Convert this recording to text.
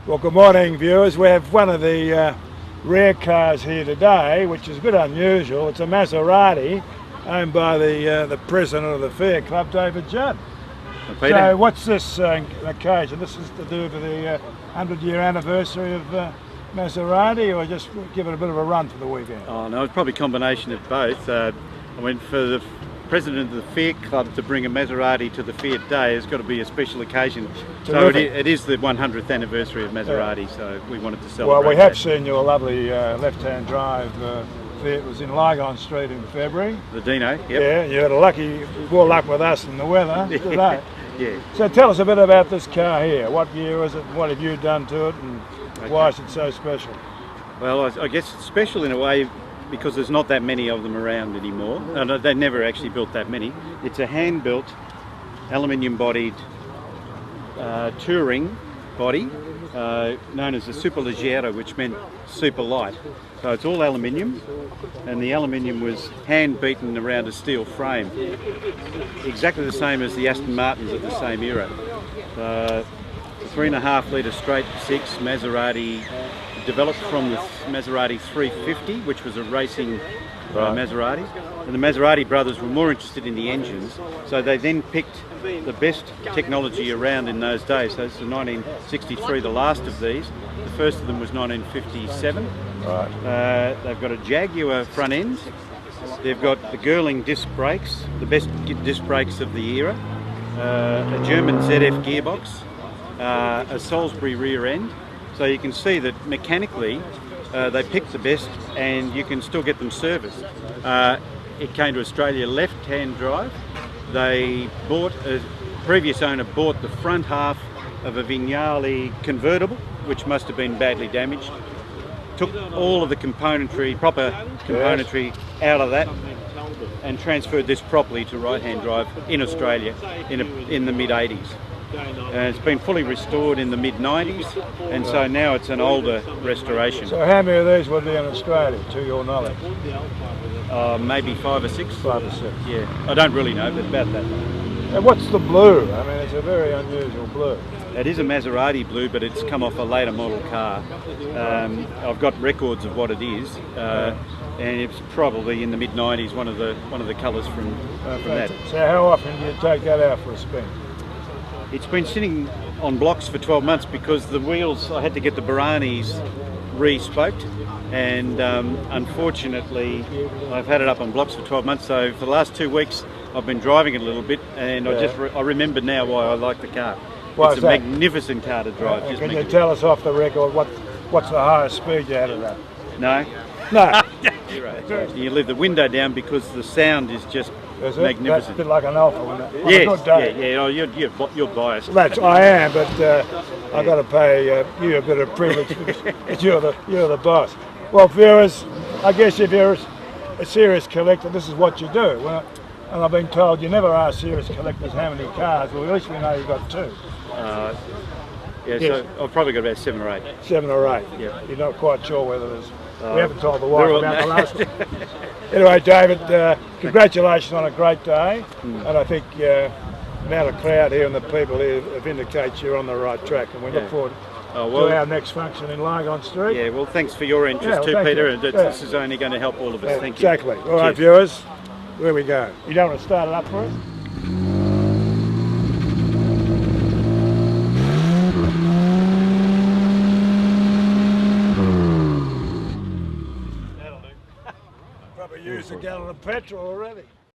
Well, good morning, viewers. We have one of the rare cars here today, which is a bit unusual. It's a Maserati owned by the president of the FIAT Club, David Judd. So what's this occasion? This is to do with the 100-year anniversary of Maserati, or just give it a bit of a run for the weekend? Oh no, it's probably a combination of both. I went for the president of the FIAT Club to bring a Maserati to the FIAT Day. It's got to be a special occasion. So it is the 100th anniversary of Maserati, so we wanted to celebrate. Well, we have seen your lovely left-hand drive Fiat was in Lygon Street in February. The Dino, yep. Yeah, you had more luck with us than the weather today. Yeah. So tell us a bit about this car here. What year is it? What have you done to it, and why is it so special? Well, I guess it's special in a way because there's not that many of them around anymore. No, they never actually built that many. It's a hand-built, aluminium-bodied touring body, known as the Superleggero, which meant super light. So it's all aluminium, and the aluminium was hand-beaten around a steel frame, exactly the same as the Aston Martins of the same era. 3.5 litre straight six Maserati, developed from the Maserati 350, which was a racing Maserati. And the Maserati brothers were more interested in the engines, so they then picked the best technology around in those days. So this is 1963, the last of these. The first of them was 1957. Right. They've got a Jaguar front end. They've got the Girling disc brakes, the best disc brakes of the era. A German ZF gearbox, a Salisbury rear end. So you can see that mechanically they picked the best, and you can still get them serviced. It came to Australia left-hand drive. The previous owner bought the front half of a Vignale convertible, which must have been badly damaged. Took all of the proper componentry out of that, and transferred this properly to right-hand drive in Australia in the mid-80s. It's been fully restored in the mid-90s, and so now it's an older restoration. So how many of these would be in Australia, to your knowledge? Maybe 5 or 6. 5 or 6. Yeah, I don't really know, but about that. And what's the blue? I mean, it's a very unusual blue. It is a Maserati blue, but it's come off a later model car. I've got records of what it is, and it's probably in the mid-90s, one of the colours from that. So how often do you take that out for a spin? It's been sitting on blocks for 12 months because the wheels, I had to get the Baranis re-spoked, and unfortunately I've had it up on blocks for 12 months, so for the last 2 weeks I've been driving it a little bit, and I remember now why I like the car. It's a magnificent car to drive. Can you tell us off the record what's the highest speed you had of that? No. No. You're right. You leave the window down because the sound is just magnificent. That's a bit like an Alpha, isn't it? Yes, yeah. Oh, you're biased. I am, but I've got to pay you a bit of privilege because you're the boss. Well, viewers, I guess if you're a serious collector, this is what you do. Well, and I've been told you never ask serious collectors how many cars. Well, at least we know you've got 2. Yes. So I've probably got about 7 or 8. 7 or 8. Yeah. You're not quite sure whether there's. We haven't told the wife about the last one. Anyway, David, congratulations on a great day, and I think now the crowd here and the people here have indicated you're on the right track, and we look forward to our next function in Lygon Street. Yeah, well, thanks for your interest too, Peter, and this is only going to help all of us. Thank you. Exactly. All right, viewers, here we go. You don't want to start it up for us? Probably used a gallon of petrol already.